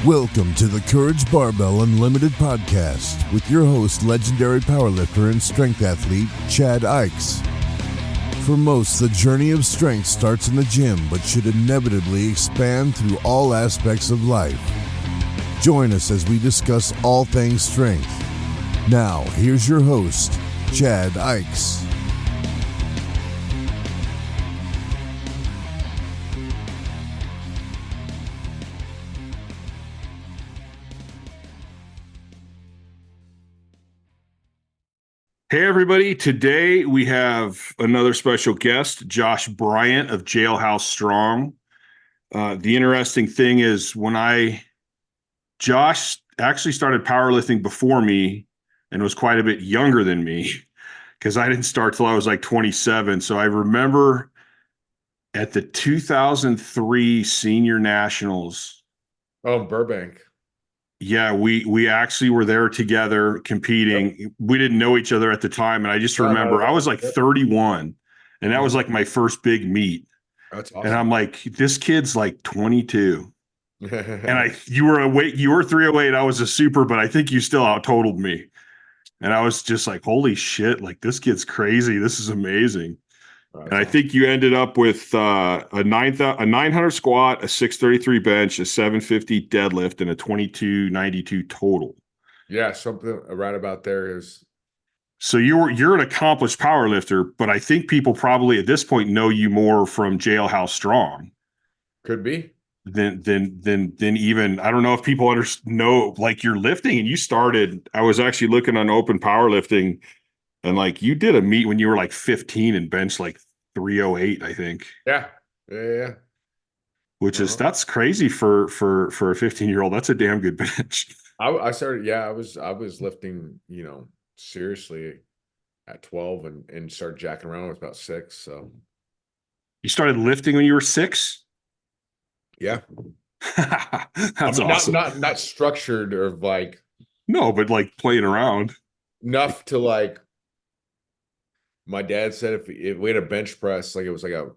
Welcome to the Courage Barbell Unlimited podcast with your host, legendary powerlifter and strength athlete, Chad Ikes. For most, the journey of strength starts in the gym, but should inevitably expand through all aspects of life. Join us as we discuss all things strength. Now, here's your host, Chad Ikes. Hey, everybody. Today we have another special guest, Josh Bryant of Jailhouse Strong. The interesting thing is Josh actually started powerlifting before me and was quite a bit younger than me because I didn't start till I was like 27. So I remember at the 2003 Senior Nationals. Oh, Burbank. Yeah, we actually were there together competing. Yep. We didn't know each other at the time. And I just remember I was like 31 and that was like my first big meet. That's awesome. And I'm like, this kid's like 22. And you were 308. I was a super, but I think you still out totaled me. And I was just like, holy shit, like this kid's crazy. This is amazing. And I think you ended up with a 900 squat, a 633 bench, a 750 deadlift, and a 2292 total. Yeah, something right about there is. So you're an accomplished powerlifter, but I think people probably at this point know you more from Jailhouse Strong. Could be. Than even, I don't know if people know like you're lifting and you started. I was actually looking on Open Powerlifting. And like you did a meet when you were like 15 and bench like 308, I think. Yeah. Which is that's crazy for a 15-year-old. That's a damn good bench. I started. Yeah, I was lifting, seriously at 12 and started jacking around when I was about 6. So you started lifting when you were 6? Yeah. That's awesome. Not structured or like. No, but like playing around enough to like. My dad said if we had a bench press, like it was like a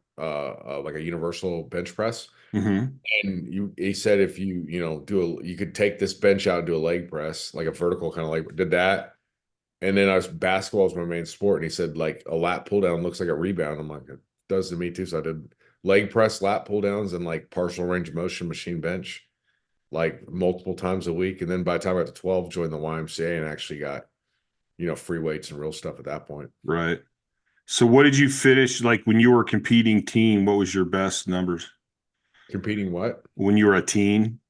universal bench press, and he said if you you could take this bench out and do a leg press, like a vertical kind of leg. Did that, and then basketball was my main sport, and he said like a lat pull down looks like a rebound. I'm like, it does to me too. So I did leg press, lat pull downs, and like partial range of motion machine bench, like multiple times a week. And then by the time I got to 12, joined the YMCA and actually got free weights and real stuff at that point. Right. So what did you finish like when you were competing teen? What was your best numbers? Competing what? When you were a teen?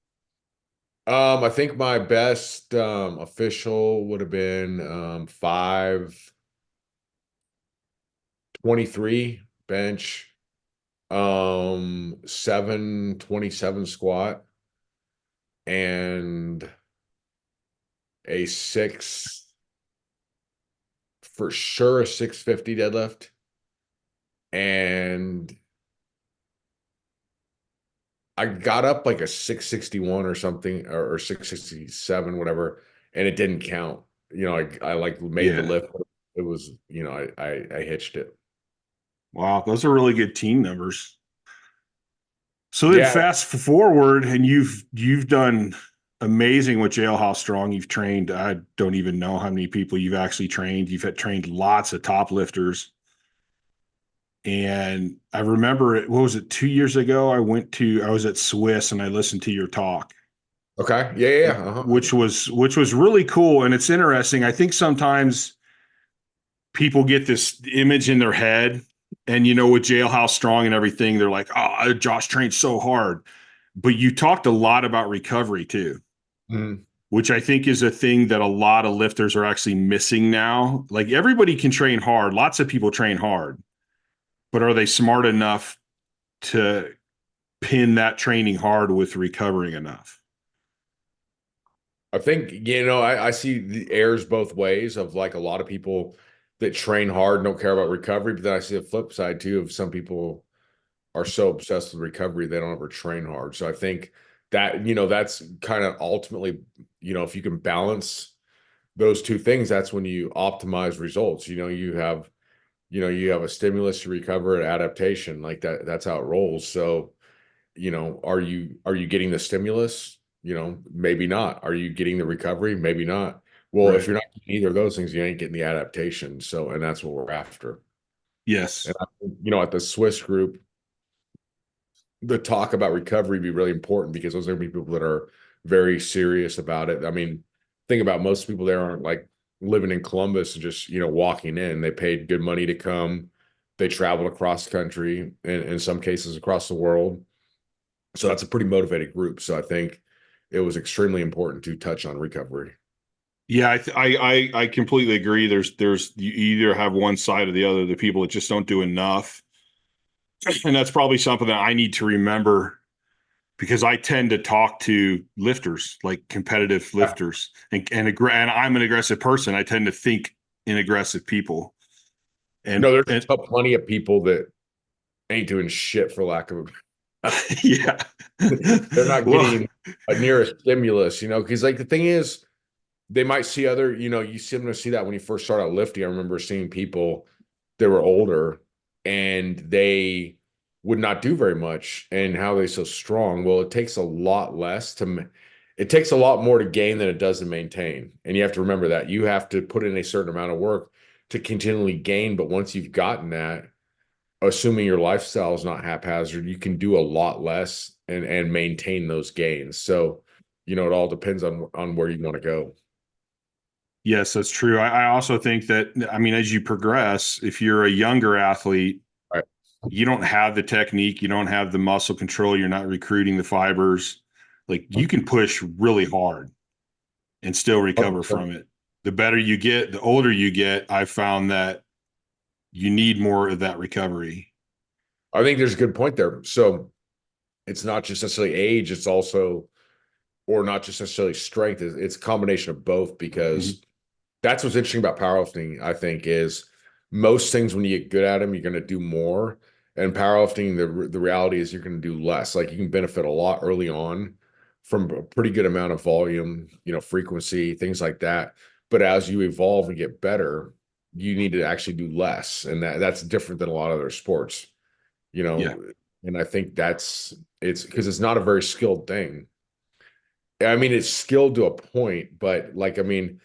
I think my best official would have been 523 bench, 727 squat, and a 650 deadlift, and I got up like a 661 or something, or 667, whatever, and it didn't count. I like made the lift. It was, I hitched it. Wow, those are really good team numbers. So then fast forward, and you've done amazing with Jailhouse Strong. You've trained, I don't even know how many people you've actually trained. You've trained lots of top lifters. And I remember what was it, 2 years ago? I was at Swiss and I listened to your talk. Okay. Yeah. Which was really cool. And it's interesting. I think sometimes people get this image in their head and, with Jailhouse Strong and everything, they're like, oh, Josh trained so hard. But you talked a lot about recovery too. Which I think is a thing that a lot of lifters are actually missing now. Like everybody can train hard. Lots of people train hard, but are they smart enough to pin that training hard with recovering enough? I think, I see the airs both ways of like a lot of people that train hard and don't care about recovery. But then I see the flip side too of some people are so obsessed with recovery, they don't ever train hard. So I think that, that's kind of ultimately, if you can balance those two things, that's when you optimize results. You have a stimulus to recover, an adaptation, like that's how it rolls. So, are you getting the stimulus maybe not. Are you getting the recovery? Maybe not. Well, if Right. you're not getting either of those things, you ain't getting the adaptation. So, and that's what we're after. Yes. And I think, at the Swiss group, the talk about recovery be really important because those are gonna be people that are very serious about it. I mean, think about most people there aren't like living in Columbus and just, walking in. They paid good money to come. They traveled across the country and in some cases across the world. So that's a pretty motivated group. So I think it was extremely important to touch on recovery. Yeah, I completely agree. There's you either have one side or the other, the people that just don't do enough. And that's probably something that I need to remember because I tend to talk to lifters, like competitive Yeah. lifters, and I'm an aggressive person. I tend to think in aggressive people. No, And there's and plenty of people that ain't doing shit for lack of yeah. they're not Well, getting a near a stimulus, because like the thing is, they might see other, you similar see that when you first start out lifting. I remember seeing people that were older and they would not do very much. And how they so strong? Well, it takes a lot less it takes a lot more to gain than it does to maintain. And you have to remember that you have to put in a certain amount of work to continually gain. But once you've gotten that, assuming your lifestyle is not haphazard, you can do a lot less and maintain those gains. So, it all depends on where you want to go. yes, that's true. I also think that, I mean, as you progress, if you're a younger athlete, Right. you don't have the technique, you don't have the muscle control, you're not recruiting the fibers. Like you can push really hard and still recover from it. The better you get, the older you get, I've found that you need more of that recovery. I think there's a good point there. So it's not just necessarily age, it's also, or not just necessarily strength, it's a combination of both Mhm. because that's what's interesting about powerlifting, I think, is most things when you get good at them, you're going to do more. And powerlifting, the reality is you're going to do less. Like you can benefit a lot early on from a pretty good amount of volume, frequency, things like that. But as you evolve and get better, you need to actually do less. And that's different than a lot of other sports, you Yeah. know. And I think it's because it's not a very skilled thing. I mean, it's skilled to a point, but like, I mean,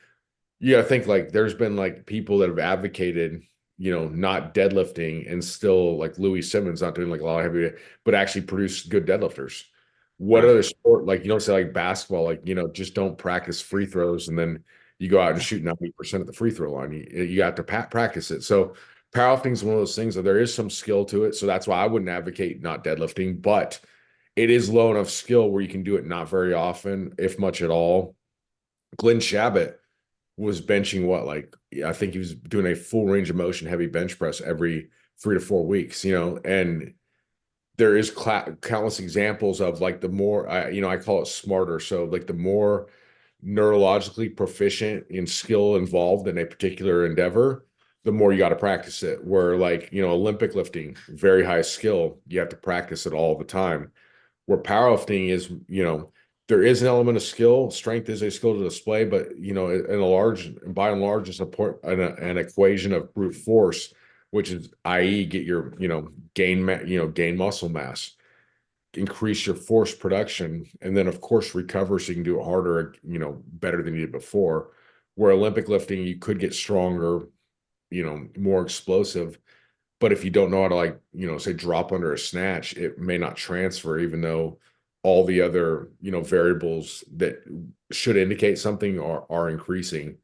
yeah, I think like there's been like people that have advocated, not deadlifting and still like Louis Simmons not doing like a lot of heavy, but actually produce good deadlifters. What Right. other sport, like you don't say like basketball, like, just don't practice free throws and then you go out and shoot 90% at the free throw line. You have to practice it. So powerlifting is one of those things that there is some skill to it. So that's why I wouldn't advocate not deadlifting, but it is low enough skill where you can do it not very often, if much at all. Glenn Shabbat was benching what, like, I think he was doing a full range of motion heavy bench press every 3 to 4 weeks, and there is countless examples of like the more I call it smarter. So like the more neurologically proficient in skill involved in a particular endeavor, the more you got to practice it. Where like, Olympic lifting, very high skill, you have to practice it all the time. Where powerlifting is, there is an element of skill. Strength is a skill to display, but by and large, it's an equation of brute force, which is, i.e., get your, gain muscle mass, increase your force production, and then of course recover so you can do it harder, better than you did before. Where Olympic lifting, you could get stronger, more explosive, but if you don't know how to, like, say drop under a snatch, it may not transfer, even though all the other, variables that should indicate something are increasing.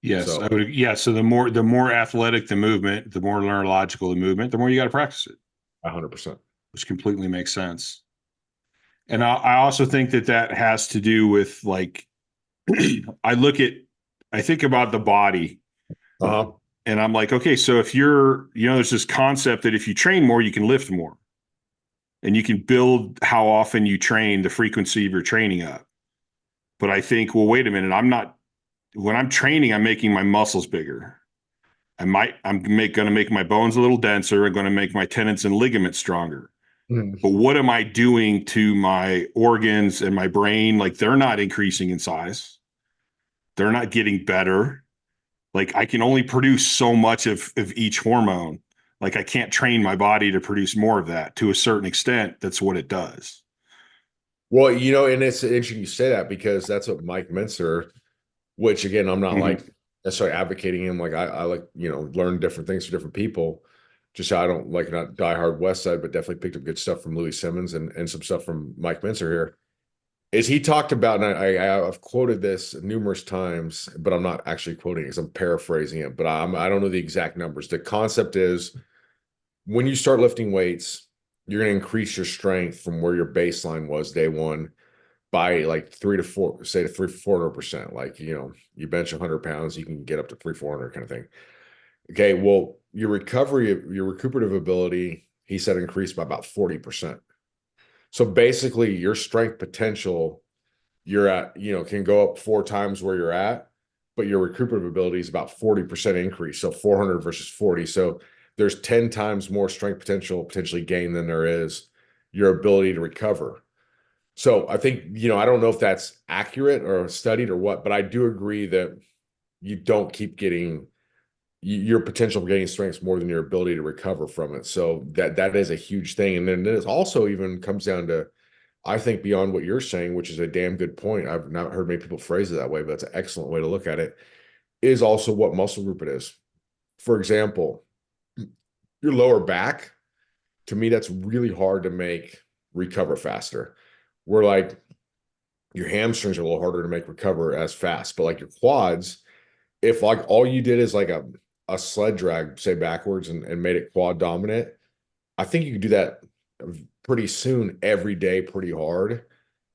Yes, I So would. Yeah. So the more athletic the movement, the more neurological the movement, the more you got to practice it, 100%. which completely makes sense. And I also think that has to do with like, I think about the body Uh-huh. and I'm like, okay, so if there's this concept that if you train more, you can lift more and you can build how often you train, the frequency of your training up. But I think, well, wait a minute, when I'm training, I'm making my muscles bigger. I'm going to make my bones a little denser. I'm going to make my tendons and ligaments stronger. Mhm. But what am I doing to my organs and my brain? Like they're not increasing in size. They're not getting better. Like I can only produce so much of each hormone. Like I can't train my body to produce more of that to a certain extent. That's what it does. Well, and it's interesting you say that because that's what Mike Mincer, which again, I'm not like necessarily advocating him. Like I like, learn different things from different people. Just I don't like not diehard West Side, but definitely picked up good stuff from Louis Simmons and some stuff from Mike Mincer here. Is he talked about, and I've quoted this numerous times, but I'm not actually quoting it because I'm paraphrasing it, but I don't know the exact numbers. The concept is when you start lifting weights, you're going to increase your strength from where your baseline was day one by like 400%. Like, you bench 100 pounds, you can get up to 400 kind of thing. Okay. Well, your recuperative ability, he said, increased by about 40%. So basically your strength potential you're at, can go up 4 times where you're at, but your recuperative ability is about 40% increase. So 400 versus 40. So there's 10 times more strength potentially gained than there is your ability to recover. So I think, I don't know if that's accurate or studied or what, but I do agree that you don't keep getting your potential for gaining strength more than your ability to recover from it. So that is a huge thing. And then it also even comes down to, I think, beyond what you're saying, which is a damn good point. I've not heard many people phrase it that way, but that's an excellent way to look at it, is also what muscle group it is. For example, your lower back, to me, that's really hard to make recover faster. Where like your hamstrings are a little harder to make recover as fast, but like your quads, if like all you did is like a sled drag, say backwards and made it quad dominant, I think you could do that pretty soon every day, pretty hard.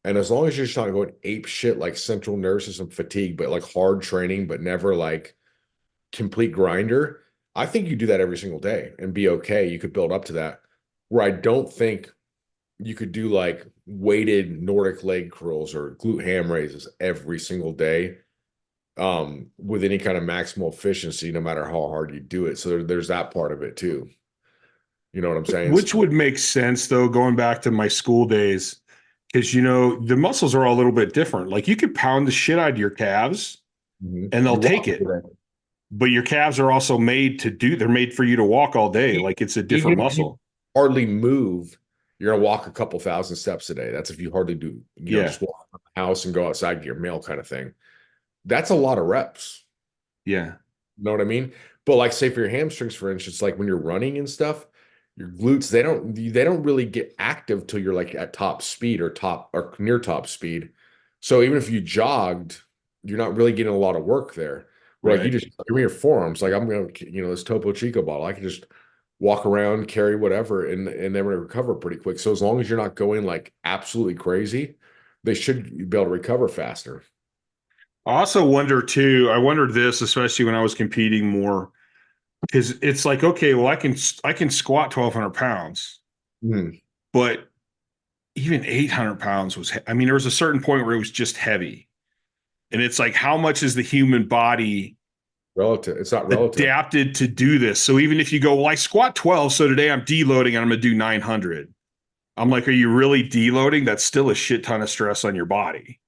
And as long as you're just not going ape shit like central nervous system fatigue, but like hard training, but never like complete grinder, I think you do that every single day and be okay. You could build up to that. Where I don't think you could do like weighted Nordic leg curls or glute ham raises every single day with any kind of maximal efficiency, no matter how hard you do it. So there's that part of it too. You know what I'm saying? Which would make sense though, going back to my school days, because the muscles are all a little bit different. Like you could pound the shit out of your calves and they'll take it. But your calves are also they're made for you to walk all day. Like it's a different muscle. Hardly move, you're gonna walk a couple thousand steps a day. That's if you hardly do, just walk around the house and go outside, get your mail kind of thing. That's a lot of reps. Yeah. You know what I mean? But like say for your hamstrings, for instance, like when you're running and stuff, your glutes, they don't really get active till you're like at top speed or near top speed. So even if you jogged, you're not really getting a lot of work there. Like you just give me your forearms, like I'm gonna, this Topo Chico bottle. I can just walk around, carry whatever, and then recover pretty quick. So as long as you're not going like absolutely crazy, they should be able to recover faster. I also wonder too, I wondered this, especially when I was competing more, because it's like, okay, well, I can squat 1,200 pounds, but even 800 pounds there was a certain point where it was just heavy. And it's like, how much is the human body relative? It's not relative. Adapted to do this? So even if you go, well, I squat 12, so today I'm deloading and I'm going to do 900. I'm like, are you really deloading? That's still a shit ton of stress on your body.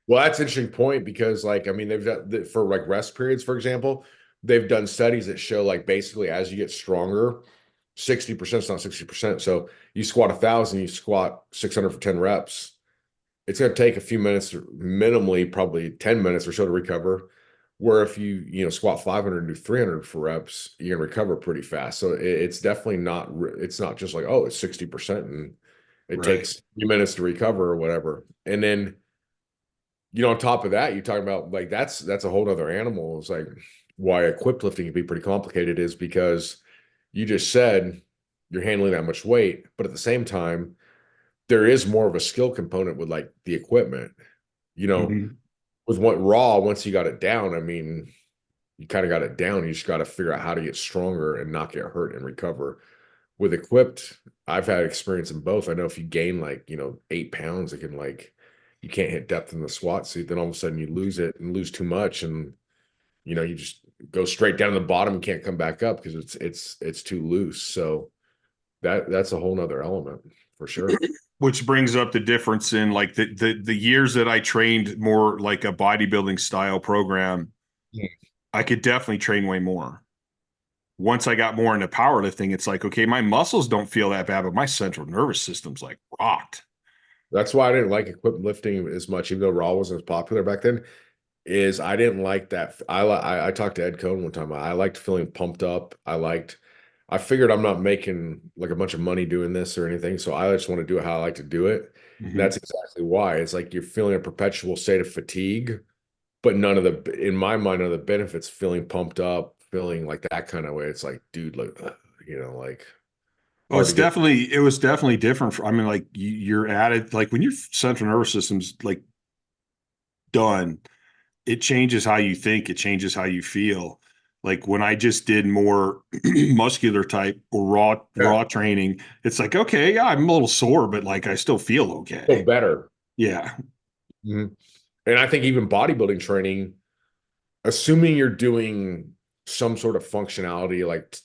Well, that's an interesting point because, like, they've done for like rest periods, for example, they've done studies that show like basically as you get stronger, 60% is not 60%. So you squat 1,000, you squat 600 for 10 reps. It's going to take a few minutes, minimally, probably 10 minutes or so to recover. Where if you squat 500 and do 300 for reps, you're going to recover pretty fast. So it's definitely not. It's not just like, oh, it's 60% and it takes a few minutes to recover or whatever. And then on top of that, you're talking about like that's a whole other animal. It's like why equipped lifting can be pretty complicated is because you just said you're handling that much weight, but at the same time, there is more of a skill component with like the equipment. With once you got it down, you kind of got it down. You just got to figure out how to get stronger and not get hurt and recover. With equipped, I've had experience in both. I know if you gain like 8 pounds, it can like you can't hit depth in the squat suit. Then all of a sudden you lose it and lose too much, and you just go straight down to the bottom and can't come back up because it's too loose. So that's a whole nother element for sure. Which brings up the difference in like the years that I trained more like a bodybuilding style program. I could definitely train way more. Once I got more into powerlifting, it's like, okay, my muscles don't feel that bad, but my central nervous system's like rocked. That's why I didn't like equipment lifting as much, even though Raw wasn't as popular back then. Is I didn't like that. I talked to Ed Cohn one time. I liked feeling pumped up. I figured I'm not making like a bunch of money doing this or anything, so I just want to do it how I like to do it. And Mhm. that's exactly why. It's like you're feeling a perpetual state of fatigue, but in my mind, none of the benefits feeling pumped up, feeling like that kind of way. It's like, dude, like, like Oh, hard to get. it was definitely different. I mean, like you're at it, like when your central nervous system's like done, it changes how you think, it changes how you feel. Like when I just did more muscular type or Yeah, raw training, it's like, okay, yeah, I'm a little sore, but like I still feel feel okay. better. Yeah. Mhm. And I think even bodybuilding training, assuming you're doing some sort of functionality, like,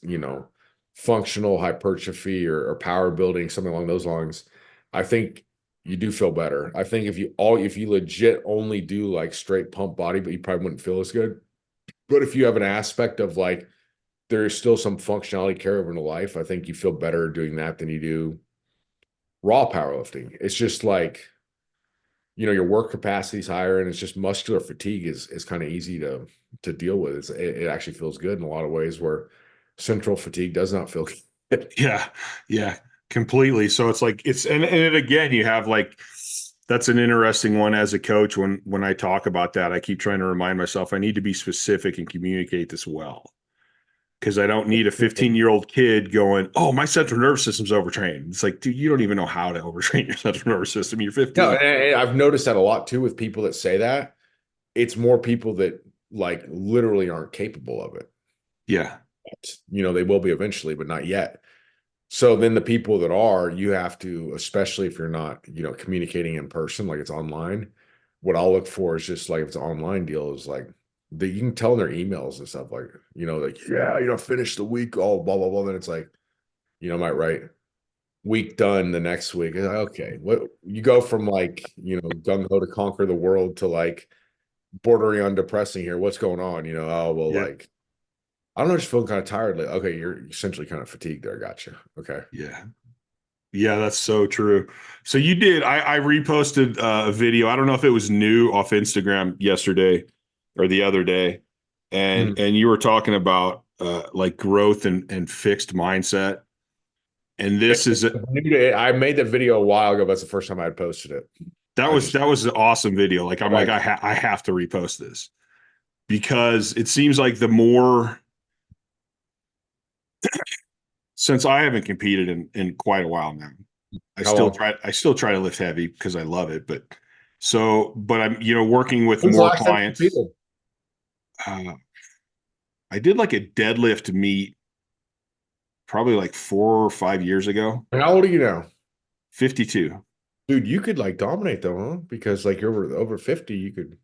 functional hypertrophy or power building, something along those lines, I think you do feel better. I think if you legit only do like straight pump body, but you probably wouldn't feel as good. But if you have an aspect of like there's still some functionality carry over into life, I think you feel better doing that than you do raw powerlifting. It's just like, your work capacity is higher, and it's just muscular fatigue is kind of easy to deal with. It actually feels good in a lot of ways, where central fatigue does not feel good. Yeah. Yeah. Completely. So it's like and again, you have like that's an interesting one as a coach. When I talk about that, I keep trying to remind myself I need to be specific and communicate this well. Because I don't need a 15-year-old kid going, "Oh, my central nervous system's overtrained." It's like, dude, you don't even know how to overtrain your central nervous system. You're No, 15. and I've noticed that a lot too with people that say that. It's more people that like literally aren't capable of it. Yeah. They will be eventually, but not yet. So then the people that are, you have to, especially if you're not, communicating in person, like it's online. What I'll look for is just like if it's an online deal, is like that you can tell in their emails and stuff like, yeah, finish the week, all blah blah blah. Then it's like, might write week done the next week. It's like, okay, what you go from like, gung ho to conquer the world to like bordering on depressing here. What's going on? Oh well, Yeah. like I don't know, just feeling kind of tired. Like, okay, you're essentially kind of fatigued there. Gotcha. Okay. Yeah. Yeah, that's so true. So you did. I reposted a video. I don't know if it was new off Instagram yesterday or the other day, Mhm. and you were talking about like growth and fixed mindset. And this is I made that video a while ago. But that's the first time I had posted it. I just that was an awesome video. Like I'm like like, I have to repost this because it seems like the more since I haven't competed in quite a while now. how long? I still try to lift heavy because I love it, but I'm working with When's the more last time you clients. competed? Uh, I did like a deadlift meet probably like 4 or 5 years ago. How old are you now? 52. Dude, you could like dominate though, huh? Because like you're over 50, you could.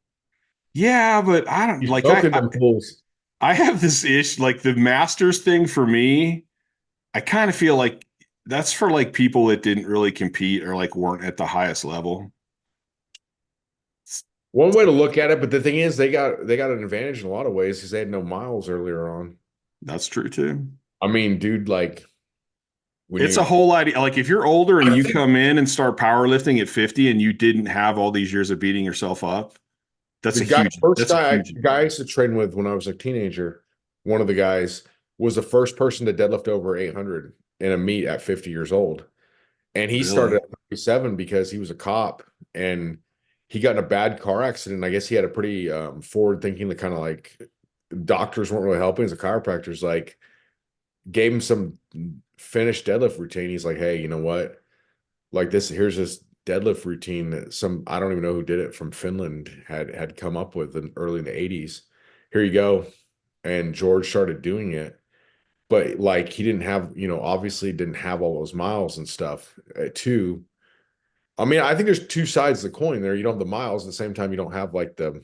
Yeah, but I don't You've like broken them fools. I have this issue like the masters thing for me. I kind of feel like that's for like people that didn't really compete or like weren't at the highest level. One way to look at it, but the thing is, they got an advantage in a lot of ways because they had no miles earlier on. That's true too. I mean, dude, like when It's a you whole idea. Like if you're older and you come in and start powerlifting at 50 and you didn't have all these years of beating yourself up, the guy, first that's a guy, huge the guy I advantage. used to train with when I was a teenager, one of the guys was the first person to deadlift over 800 in a meet at 50 years old. And he started Really? at 37 because he was a cop and he got in a bad car accident. I guess he had a pretty forward thinking, the kind of like doctors weren't really helping. As a chiropractor's like gave him some finished deadlift routine. He's like, hey, you know what? Like here's this deadlift routine that I don't even know who did it from Finland had come up with early in the 80s. Here you go. And George started doing it. But like he didn't have, obviously didn't have all those miles and stuff too. I mean, I think there's two sides of the coin there. You don't have the miles at the same time, you don't have like the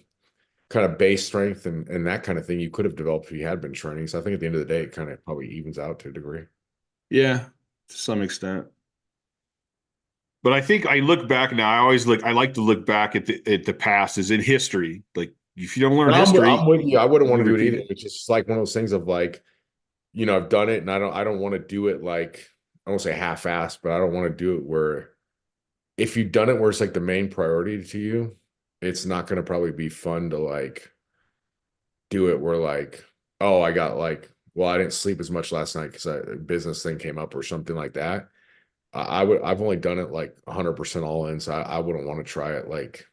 kind of base strength and that kind of thing you could have developed if you had been training. So I think at the end of the day, it kind of probably evens out to a degree. Yeah, to some extent. But I think I look back now. I like to look back at the past as in history. Like if you don't learn And I'm history, with you. I wouldn't you want to do it repeat either. it. It's just like one of those things of like, I've done it and I don't want to do it like I don't say half-assed, but I don't want to do it where if you've done it where it's like the main priority to you, it's not going to probably be fun to like do it where like, oh, I got like, well, I didn't sleep as much last night because a business thing came up or something like that. I've only done it like 100% all in. So I wouldn't want to try it like,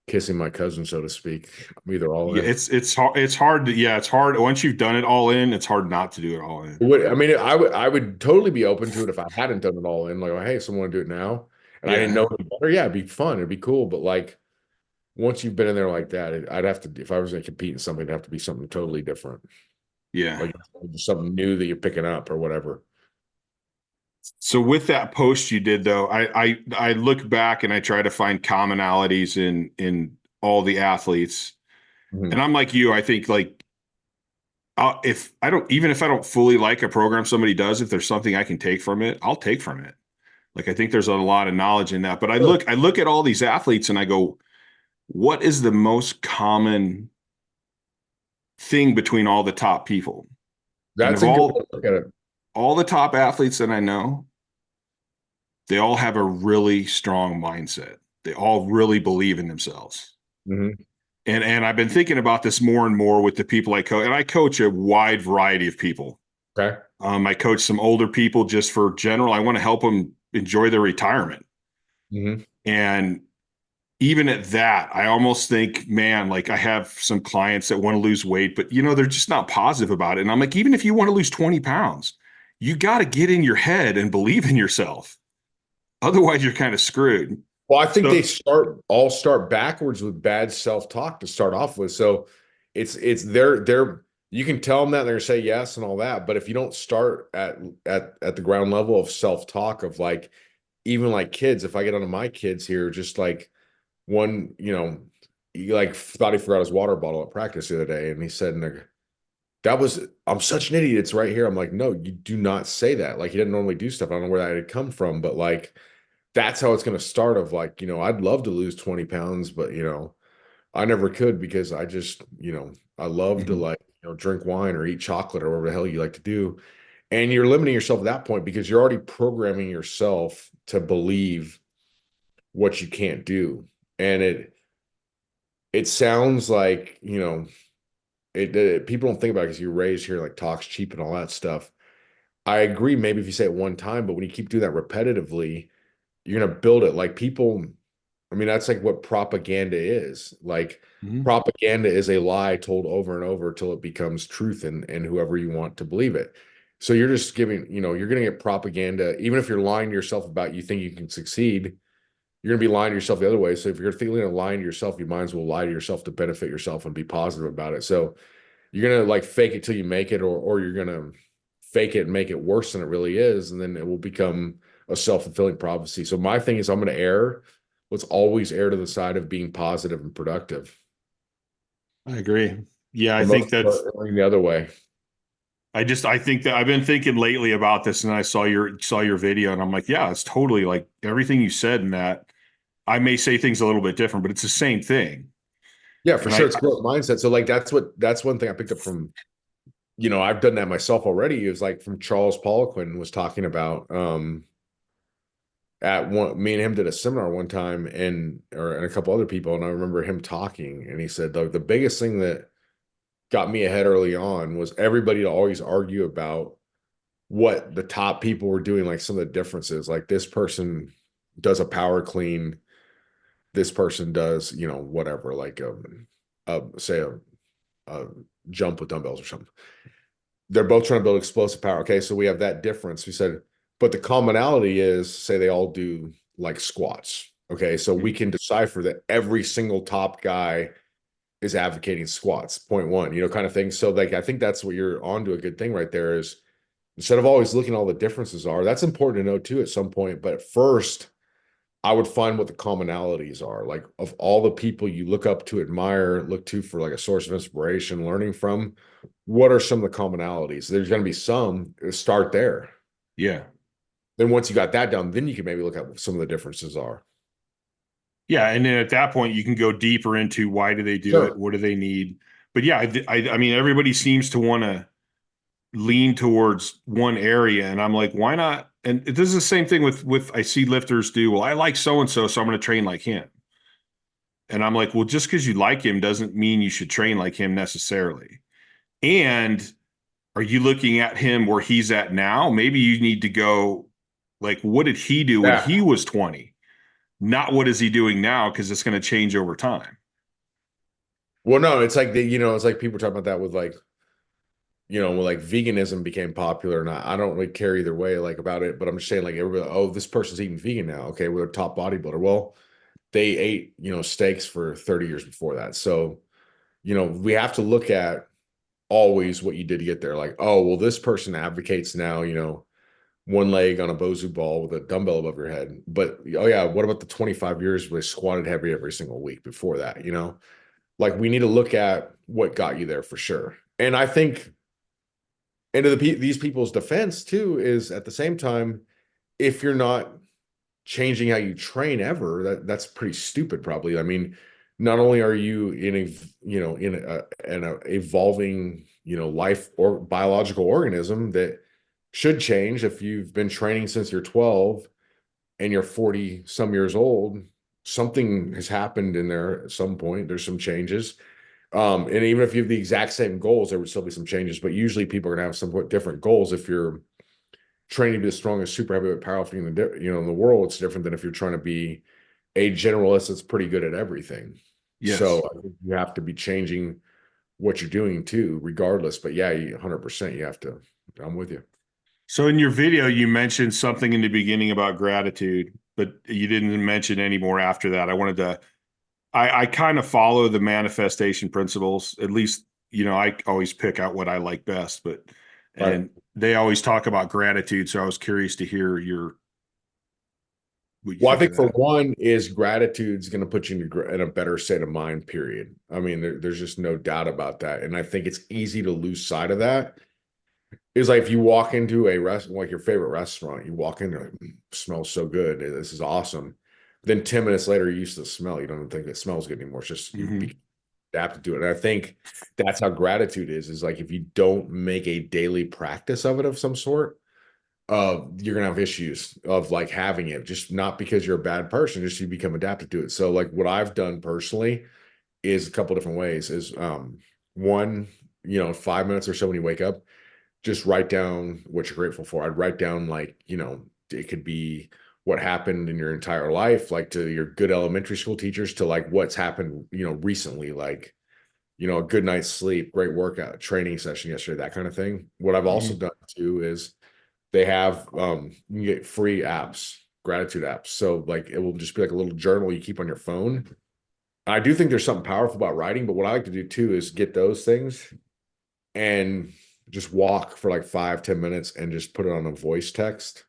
kissing my cousin, so to speak. I'm either all Yeah, in. it's hard. It's hard to, yeah, it's hard. Once you've done it all in, it's hard not to do it all in. I mean, I would totally be open to it if I hadn't done it all in. Like, oh, hey, someone do it now, and I didn't Yeah. know any better. Yeah, it'd be fun. It'd be cool. But like, once you've been in there like that, I'd have to. If I was going to compete in something, it'd have to be something totally different, Yeah. like something new that you're picking up or whatever. So with that post you did though, I look back and I try to find commonalities in all the athletes. And Mhm. I'm like you, I think like if I don't, even if I don't fully like a program somebody does, if there's something I can take from it, I'll take from it. Like I think there's a lot of knowledge in that. But Sure. I look at all these athletes and I go, what is the most common thing between all the top people? And That's of a good way to look at it. all the top athletes that I know, they all have a really strong mindset. They all really believe in themselves. Mhm. And I've been thinking about this more and more with the people I coach, and I coach a wide variety of people. Okay. I coach some older people just for general. I want to help them enjoy their retirement. Mhm. And even at that, I almost think, man, like I have some clients that want to lose weight, but they're just not positive about it. And I'm like, even if you want to lose 20 pounds, you got to get in your head and believe in yourself. Otherwise, you're kind of screwed. Well, I think they So, start backwards with bad self-talk to start off with. So it's they're you can tell them that and they're gonna say yes and all that, but if you don't start at the ground level of self-talk of like even like kids, if I get onto my kids here, just like one, he like thought he forgot his water bottle at practice the other day, and he said, that was I'm such an idiot. It's right here. I'm like, no, you do not say that. Like he didn't normally do stuff. I don't know where that had come from, but like that's how it's going to start of like, I'd love to lose 20 pounds, but I never could because I just, I love to mhm. like, drink wine or eat chocolate or whatever the hell you like to do. And you're limiting yourself at that point because you're already programming yourself to believe what you can't do. And it sounds like, people don't think about it because you're raised here like talks cheap and all that stuff. I agree, maybe if you say it one time, but when you keep doing that repetitively, you're gonna build it. Like people, I mean, that's like what propaganda is. Like Mhm. propaganda is a lie told over and over till it becomes truth and whoever you want to believe it. So you're just giving, you're gonna get propaganda, even if you're lying to yourself about you think you can succeed, you're gonna be lying to yourself the other way. So if you're thinking of lying to yourself, you might as well lie to yourself to benefit yourself and be positive about it. So you're gonna like fake it till you make it, or you're gonna fake it and make it worse than it really is, and then it will become a self-fulfilling prophecy. So my thing is I'm gonna err. Let's always err to the side of being positive and productive. I agree. Yeah, I And most think people that's are erring the other way. I think that I've been thinking lately about this and I saw your video and I'm like, yeah, it's totally like everything you said in that. I may say things a little bit different, but it's the same thing. Yeah, for And sure. It's growth mindset. So like that's one thing I picked up from, I've done that myself already. It was like from Charles Poliquin was talking about at one me and him did a seminar one time and a couple other people, and I remember him talking and he said the biggest thing that got me ahead early on was everybody to always argue about what the top people were doing, like some of the differences. Like this person does a power clean, this person does, whatever, like say a jump with dumbbells or something. They're both trying to build explosive power. Okay, so we have that difference. We said, but the commonality is, say they all do like squats. Okay, so we can decipher that every single top guy is advocating squats, point one, kind of thing. So like I think that's what you're on to a good thing right there is instead of always looking at all the differences are, that's important to know too at some point. But first, I would find what the commonalities are. Like of all the people you look up to, admire, look to for like a source of inspiration, learning from, what are some of the commonalities? There's going to be some. Start there. yeah. Then once you got that down, then you can maybe look at what some of the differences are. Yeah, and then at that point you can go deeper into why do they do it? Sure. What do they need? But yeah, I mean everybody seems to want to lean towards one area and I'm like, why not And this is the same thing with I see lifters do. Well, I like so and so, so I'm going to train like him. And I'm like, well, just because you like him doesn't mean you should train like him necessarily. And are you looking at him where he's at now? Maybe you need to go like, what did he do when Yeah. he was 20? Not what is he doing now, because it's going to change over time. Well, no, it's like it's like people talk about that with like, when like veganism became popular, and I don't really care either way like about it, but I'm just saying like everybody, oh, this person's eating vegan now. Okay, we're a top bodybuilder. Well, they ate, steaks for 30 years before that. So, we have to look at always what you did to get there. Like, oh, well, this person advocates now, one leg on a Bosu ball with a dumbbell above your head. But oh yeah, what about the 25 years where they squatted heavy every single week before that? Like we need to look at what got you there for sure. And I think, and to these people's defense too, is at the same time, if you're not changing how you train ever, that's pretty stupid probably. I mean, not only are you in a an evolving life or biological organism that should change. If you've been training since you're 12 and you're 40 some years old, something has happened in there at some point. There's some changes. And even if you have the exact same goals, there would still be some changes, but usually people are gonna have somewhat different goals. If you're training to be the strongest super heavyweight powerlifting in the world, it's different than if you're trying to be a generalist that's pretty good at everything. Yes. So I think you have to be changing what you're doing too, regardless. But yeah, 100% you have to. I'm with you. So in your video, you mentioned something in the beginning about gratitude, but you didn't mention any more after that. I kind of follow the manifestation principles. At least, I always pick out what I like best, and they always talk about gratitude. So I was curious to hear well, I think for one is gratitude's going to put you in a better state of mind, period. I mean, there's just no doubt about that. And I think it's easy to lose sight of that. It's like if you walk into a restaurant, like your favorite restaurant, you walk in there, like, smells so good. This is awesome. Then 10 minutes later, you're used to the smell. You don't even think it smells good anymore. It's just you be adapted to it. And I think that's how gratitude is like if you don't make a daily practice of it of some sort, you're gonna have issues of like having it, just not because you're a bad person, just you become adapted to it. So like what I've done personally is a couple different ways is one, 5 minutes or so when you wake up, just write down what you're grateful for. I'd write down like, it could be what happened in your entire life, like to your good elementary school teachers to like what's happened, recently, like, a good night's sleep, great workout, training session yesterday, that kind of thing. What I've also done too is they have you can get free apps, gratitude apps. So like it will just be like a little journal you keep on your phone. I do think there's something powerful about writing, but what I like to do too is get those things and just walk for like 5-10 minutes and just put it on a voice text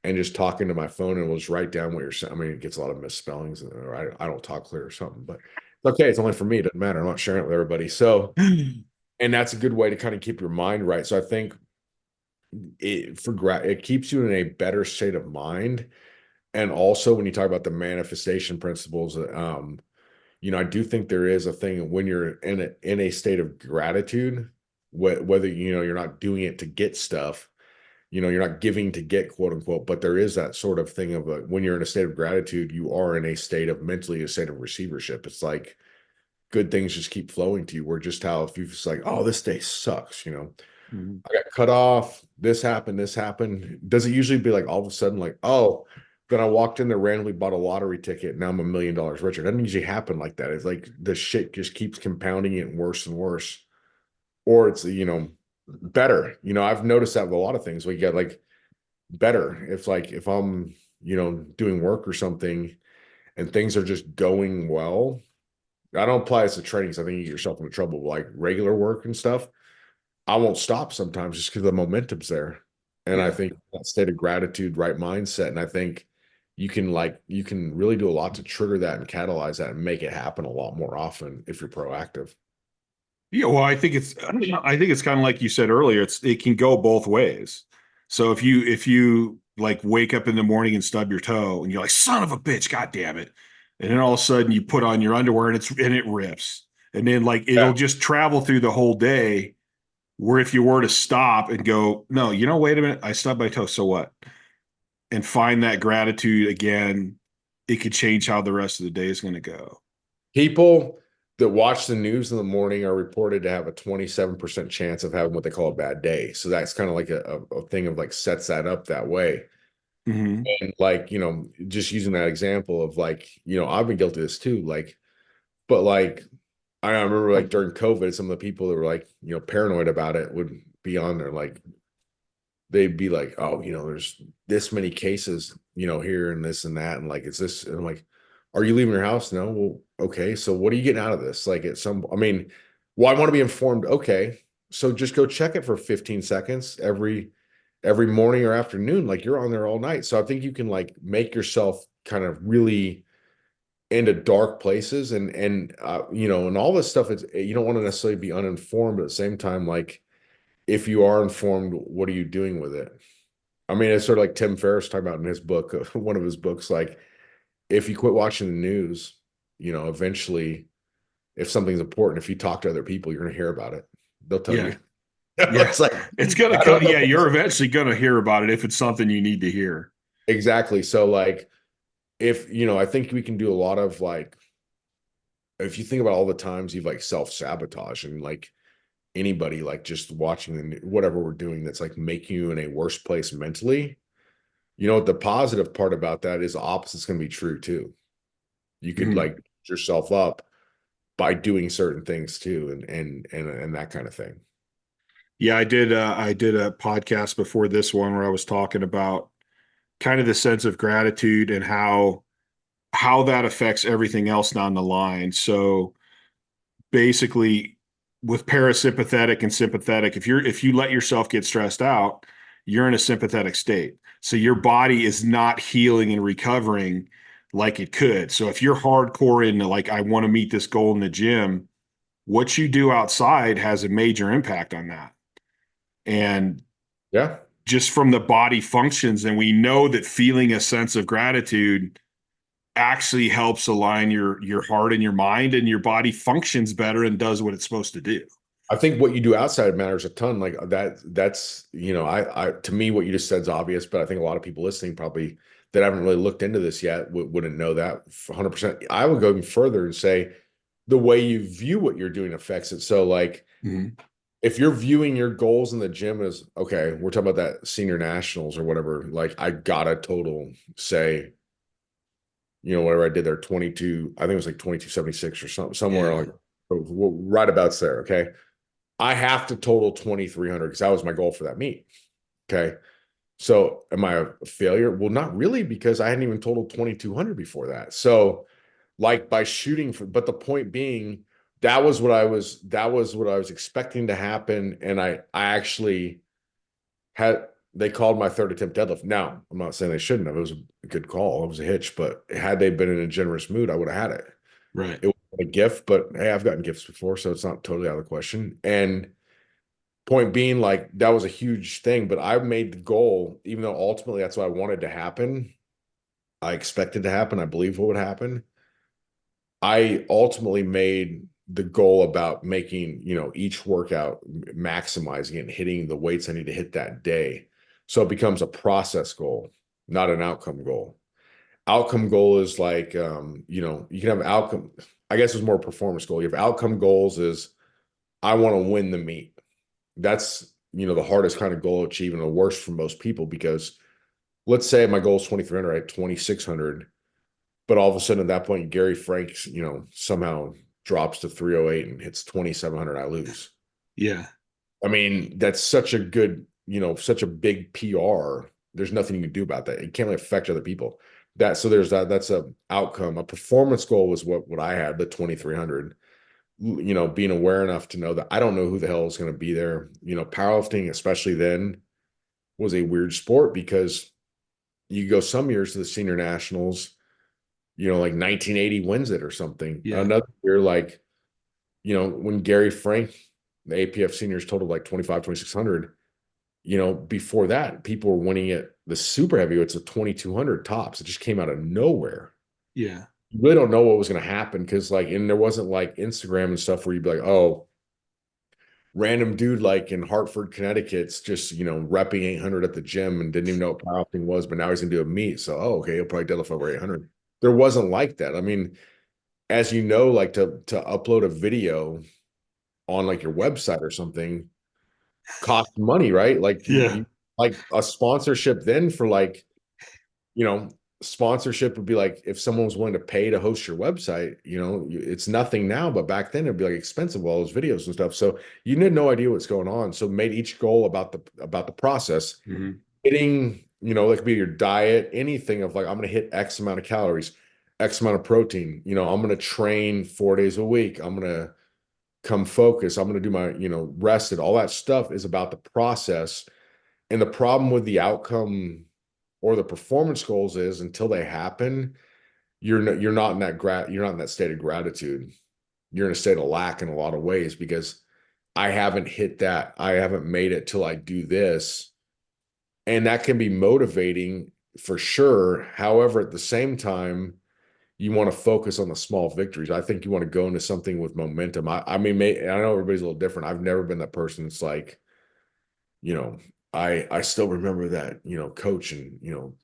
and just talk into my phone and we'll just write down what you're saying. I mean, it gets a lot of misspellings or I don't talk clear or something, but it's okay. It's only for me. It doesn't matter. I'm not sharing it with everybody. So, and that's a good way to kind of keep your mind right. So I think it keeps you in a better state of mind. And also when you talk about the manifestation principles, I do think there is a thing when you're in a state of gratitude, whether you're not doing it to get stuff, you're not giving to get, quote unquote, but there is that sort of thing of when you're in a state of gratitude, you are in a state of mentally a state of receivership. It's like good things just keep flowing to you. Where just how if you just like, oh, this day sucks, I got cut off, this happened. Does it usually be like all of a sudden like, oh, then I walked in there, randomly bought a lottery ticket, now I'm $1 million richer? It doesn't usually happen like that. It's like the shit just keeps compounding it worse and worse. Or it's, better. I've noticed that with a lot of things. We get like better. If like if I'm, doing work or something and things are just going well, I don't apply this to training because I think you get yourself into trouble. Like regular work and stuff, I won't stop sometimes just because the momentum's there. And I think that state of gratitude, right mindset. And I think you can really do a lot to trigger that and catalyze that and make it happen a lot more often if you're proactive. Yeah, well, I think it's kind of like you said earlier. It can go both ways. So if you like wake up in the morning and stub your toe and you're like, son of a bitch, god damn it. And then all of a sudden you put on your underwear and it rips. And then like it'll just travel through the whole day. Where if you were to stop and go, no, wait a minute, I stubbed my toe. So what? and find that gratitude again, it could change how the rest of the day is going to go. People that watch the news in the morning are reported to have a 27% chance of having what they call a bad day. So that's kind of like a thing of like sets that up that way. Mm-hmm. And like, just using that example of like, I've been guilty of this too. Like, but like, I remember like during COVID, some of the people that were like, paranoid about it would be on there. Like, they'd be like, oh, there's this many cases, here and this and that. And like, it's this. And I'm like, are you leaving your house? No. Well, okay. So what are you getting out of this? Like well, I want to be informed. Okay. So just go check it for 15 seconds every morning or afternoon. Like you're on there all night. So I think you can like make yourself kind of really into dark places and all this stuff. It's, you don't want to necessarily be uninformed, but at the same time, like if you are informed, what are you doing with it? I mean, it's sort of like Tim Ferriss talking about in his book, one of his books, like if you quit watching the news, eventually if something's important, if you talk to other people, you're going to hear about it. They'll tell you. Yeah. It's like, it's going to come. Yeah. You're eventually going to hear about it if it's something you need to hear. Exactly. So like, if, I think we can do a lot of like, if you think about all the times you've like self-sabotage and like anybody like just watching whatever we're doing that's like making you in a worse place mentally, the positive part about that is the opposite's going to be true too. You could like beat yourself up by doing certain things too, and that kind of thing. Yeah, I did a podcast before this one where I was talking about kind of the sense of gratitude and how that affects everything else down the line. So basically with parasympathetic and sympathetic, if you let yourself get stressed out, you're in a sympathetic state. So your body is not healing and recovering like it could. So if you're hardcore into like, I want to meet this goal in the gym, what you do outside has a major impact on that. And yeah, just from the body functions, and we know that feeling a sense of gratitude actually helps align your heart and your mind, and your body functions better and does what it's supposed to do. I think what you do outside matters a ton. Like that's I to me what you just said is obvious, but I think a lot of people listening probably that haven't really looked into this yet wouldn't know that 100%. I would go even further and say the way you view what you're doing affects it. So like if you're viewing your goals in the gym as, okay, we're talking about that senior nationals or whatever, like I got a total, say, whatever I did there, 22, I think it was like 2276 or something, somewhere like right about there. Okay. I have to total 2,300 because that was my goal for that meet. Okay. So am I a failure? Well, not really, because I hadn't even totaled 2,200 before that. So like by shooting for, but the point being, that was what I was expecting to happen. And I actually they called my third attempt deadlift. Now, I'm not saying they shouldn't have. It was a good call. It was a hitch, but had they been in a generous mood, I would have had it. Right. It was a gift, but hey, I've gotten gifts before, so it's not totally out of the question. And point being, like, that was a huge thing, but I made the goal, even though ultimately that's what I wanted to happen. I expected to happen. I believe what would happen. I ultimately made the goal about making, each workout, maximizing it and hitting the weights I need to hit that day. So it becomes a process goal, not an outcome goal. Outcome goal is like, you can have outcome. I guess it's more performance goal. You have outcome goals is I want to win the meet. That's, the hardest kind of goal to achieve and the worst for most people, because let's say my goal is 2,300 at 2,600. But all of a sudden at that point, Gary Frank, somehow drops to 308 and hits 2,700. I lose. Yeah. I mean, that's such a good, such a big PR. There's nothing you can do about that. It can't really affect other people. So there's that. That's a outcome. A performance goal was what I had, the 2,300. Being aware enough to know that I don't know who the hell is going to be there. Powerlifting, especially then, was a weird sport because you go some years to the senior nationals, like 1980 wins it or something. Yeah. Another year, like, when Gary Frank, the APF seniors totaled like 2,600, before that, people were winning it. The super heavyweights at 2,200 tops. It just came out of nowhere. Yeah. You really don't know what was going to happen because, like, and there wasn't like Instagram and stuff where you'd be like, oh, random dude like in Hartford, Connecticut's just, repping 800 at the gym and didn't even know what powerlifting was, but now he's gonna do a meet. So, okay, he'll probably deadlift over 800. There wasn't like that. I mean, as you know, like to upload a video on like your website or something costs money, right? Like Yeah. like a sponsorship then for like, you know, sponsorship would be like if someone was willing to pay to host your website, it's nothing now, but back then it'd be like expensive, all those videos and stuff. So you had no idea what's going on. So made each goal about the process, hitting, that could be your diet, anything of like, I'm going to hit X amount of calories, X amount of protein, I'm going to train 4 days a week. I'm going to come focus. I'm going to do my, rested. All that stuff is about the process. And the problem with the outcome or the performance goals is until they happen, you're not in you're not in that state of gratitude. You're in a state of lack in a lot of ways because I haven't hit that. I haven't made it till I do this. And that can be motivating for sure. However, at the same time, you want to focus on the small victories. I think you want to go into something with momentum. I mean, I know everybody's a little different. I've never been that person that's like, you know, I still remember that, coach and,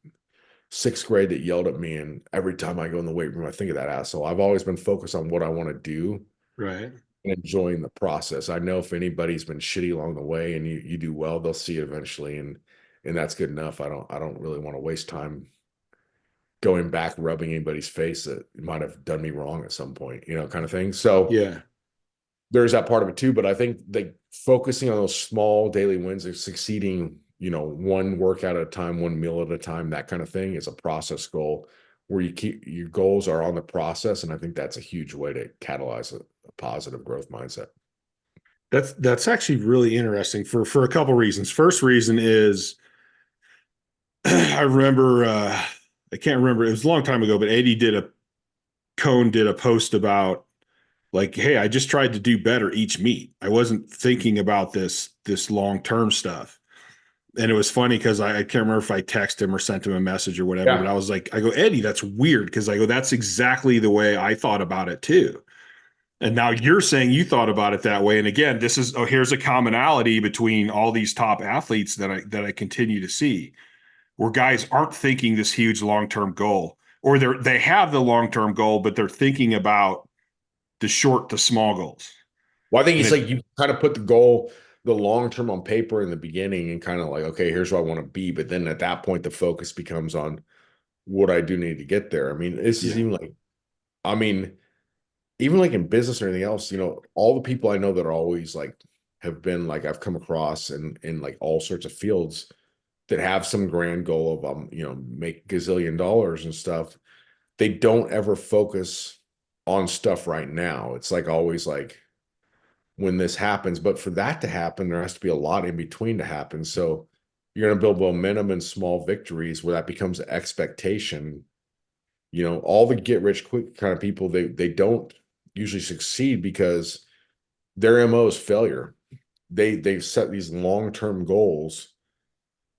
sixth grade that yelled at me. And every time I go in the weight room, I think of that asshole. I've always been focused on what I want to do Right. and enjoying the process. I know if anybody's been shitty along the way and you do well, they'll see it eventually. And that's good enough. I don't really want to waste time going back, rubbing anybody's face that might have done me wrong at some point, kind of thing. So Yeah. there's that part of it too. But I think like focusing on those small daily wins of succeeding, one workout at a time, one meal at a time, that kind of thing is a process goal where you keep your goals are on the process. And I think that's a huge way to catalyze a positive growth mindset. That's actually really interesting for a couple reasons. First reason is I remember I can't remember, it was a long time ago, but Eddie Cohn did a post about like, hey, I just tried to do better each meet. I wasn't thinking about this long-term stuff. And it was funny because I can't remember if I texted him or sent him a message or whatever, but I was like, I go, Eddie, that's weird. Because I go, that's exactly the way I thought about it too. And now you're saying you thought about it that way. And again, here's a commonality between all these top athletes that I continue to see, where guys aren't thinking this huge long-term goal, or they have the long-term goal, but they're thinking about the short to small goals. Well, I think it's like you kind of put the long term on paper in the beginning and kind of like, okay, here's what I want to be. But then at that point, the focus becomes on what I do need to get there. I mean, this is even like, I mean, even like in business or anything else, all the people I know that are always like, have been like, I've come across in like all sorts of fields that have some grand goal of, make gazillion dollars and stuff. They don't ever focus on stuff right now. It's like always like, when this happens. But for that to happen, there has to be a lot in between to happen. So you're going to build momentum and small victories where that becomes an expectation. All the get rich quick kind of people, they don't usually succeed because their MO is failure. They've set these long-term goals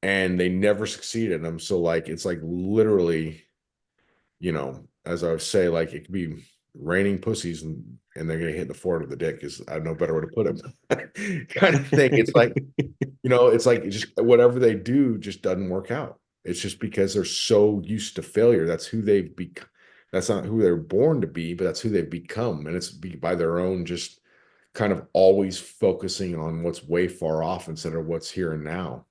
and they never succeed in them. So like it's like literally, as I would say, like it could be raining pussies and they're gonna hit the forehead of the dick is I have no better way to put it kind of thing. It's like, it's like just whatever they do just doesn't work out. It's just because they're so used to failure. That's who they've become. That's not who they're born to be, but that's who they've become. And it's by their own just kind of always focusing on what's way far off instead of what's here and now.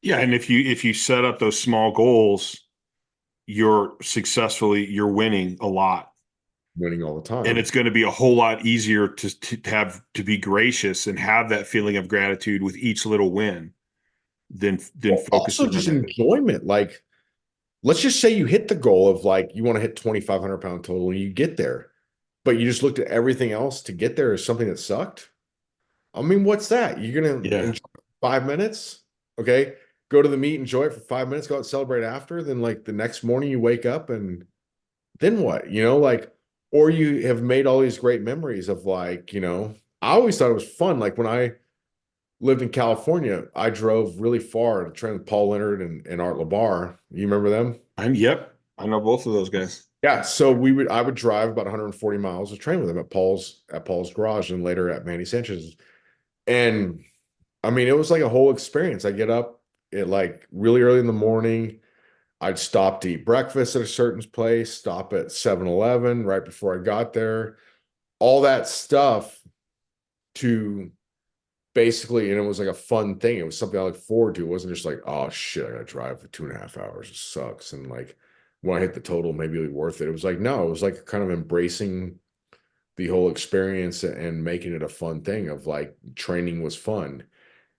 Yeah. And if you set up those small goals, you're winning a lot. Winning all the time. And it's going to be a whole lot easier to be gracious and have that feeling of gratitude with each little win than focusing also just on enjoyment. Like, let's just say you hit the goal of like, you want to hit 2,500 pound total and you get there, but you just looked at everything else to get there as something that sucked. I mean, what's that? You're going to enjoy 5 minutes. Okay. Go to the meet, enjoy it for 5 minutes, go out and celebrate after. Then like the next morning you wake up and then what, like, or you have made all these great memories of like, I always thought it was fun. Like when I lived in California, I drove really far to train with Paul Leonard and Art Labar. You remember them? Yep. I know both of those guys. Yeah. So I would drive about 140 miles to train with them at Paul's garage and later at Manny Sanchez's. And I mean, it was like a whole experience. I get up at like really early in the morning. I'd stop to eat breakfast at a certain place, stop at 7-Eleven right before I got there, all that stuff to basically, and it was like a fun thing. It was something I looked forward to. It wasn't just like, oh shit, I gotta drive for 2.5 hours. It sucks. And like when I hit the total, maybe it'll be worth it. It was like, no, it was like kind of embracing the whole experience and making it a fun thing of like training was fun.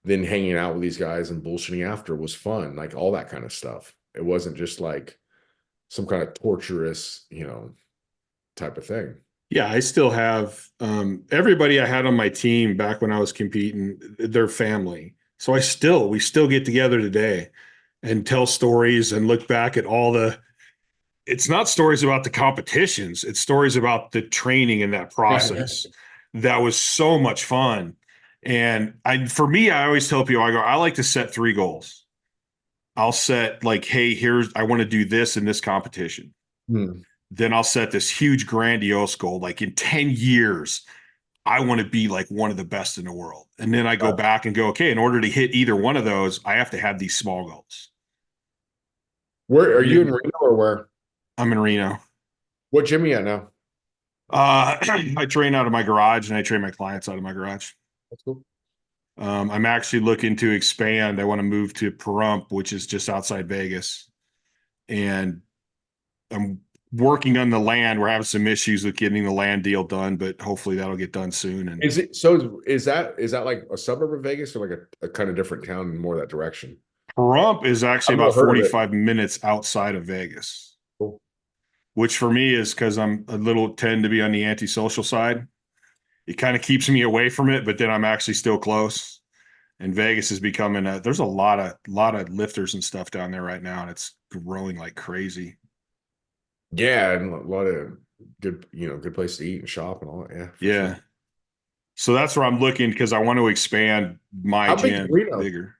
Then hanging out with these guys and bullshitting after was fun, like all that kind of stuff. It wasn't just like some kind of torturous, type of thing. Yeah, I still have everybody I had on my team back when I was competing, their family. So we still get together today and tell stories and look back at all the, it's not stories about the competitions, it's stories about the training in that process. That was so much fun. And for me, I always tell people, I like to set 3 goals. I'll set like, hey, I want to do this in this competition. Hmm. Then I'll set this huge grandiose goal. Like in 10 years, I want to be like one of the best in the world. And then I go back and go, okay, in order to hit either one of those, I have to have these small goals. Where are you in Reno or where? I'm in Reno. What gym are you at now? I train out of my garage and I train my clients out of my garage. That's cool. I'm actually looking to expand. I want to move to Pahrump, which is just outside Vegas. And I'm working on the land. We're having some issues with getting the land deal done, but hopefully that'll get done soon. And is that like a suburb of Vegas or like a kind of different town in more that direction? Pahrump is actually I've about never heard of it. 45 minutes outside of Vegas, Cool. which for me is because I'm tend to be on the antisocial side. It kind of keeps me away from it, but then I'm actually still close. And Vegas is becoming there's a lot of lifters and stuff down there right now, and it's growing like crazy. Yeah, and a lot of good place to eat and shop and all that. Yeah. Yeah. Sure. So that's where I'm looking because I want to expand my How big is gym Reno? bigger.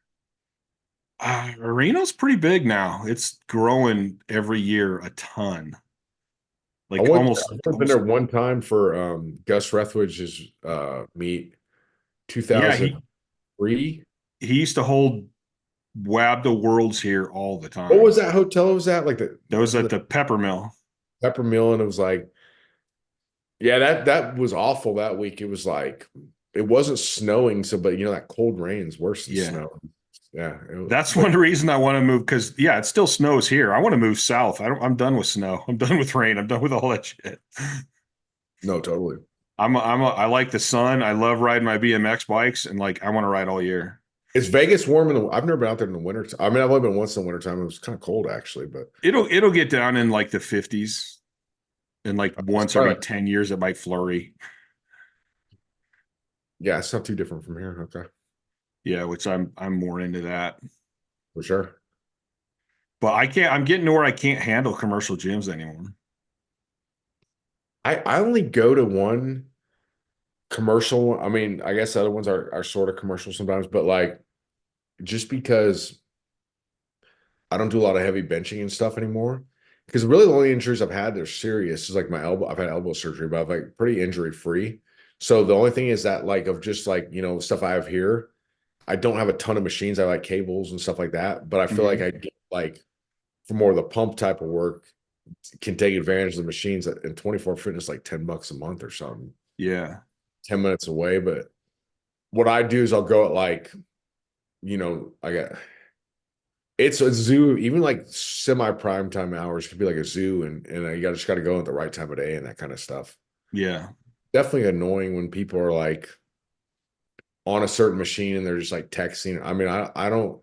Reno's pretty big now. It's growing every year a ton. Like I've only been there one time for Gus Rethwage's meet yeah, 2003. he used to hold WABDA Worlds here all the What time. was that hotel it was at? Like That was at the Pepper Mill. Pepper Mill, and it was like, yeah, that was awful that week. It was like it wasn't snowing, so but that cold rain is worse than Yeah. snow. Yeah. That's one reason I want to move because yeah, it still snows here. I want to move south. I'm done with snow. I'm done with rain. I'm done with all that shit. No, totally. I like the sun. I love riding my BMX bikes and like I want to ride all year. Is Vegas warm I've never been out there in the winter. I mean, I've only been once in the wintertime. It was kind of cold actually, but It'll get down in like the 50s and like once every like, 10 years it might flurry. yeah, it's not too different from here. Okay. Yeah, which I'm more into that. For sure. But I'm getting to where I can't handle commercial gyms anymore. I only go to one commercial one. I mean, I guess the other ones are sort of commercial sometimes, but like just because I don't do a lot of heavy benching and stuff anymore. Because really the only injuries I've had that are serious is like my elbow. I've had elbow surgery, but I'm like pretty injury free. So the only thing is that like of just like, stuff I have here, I don't have a ton of machines. I like cables and stuff like that. But I feel like I get like for more of the pump type of work, can take advantage of the machines and 24 Fitness like $10 a month or something. Yeah. 10 minutes away. But what I do is I'll go at like, I got it's a zoo, even like semi prime time hours could be like a zoo, and you just got to go at the right time of day and that kind of stuff. Yeah. Definitely annoying when people are like on a certain machine and they're just like texting. I mean, I don't.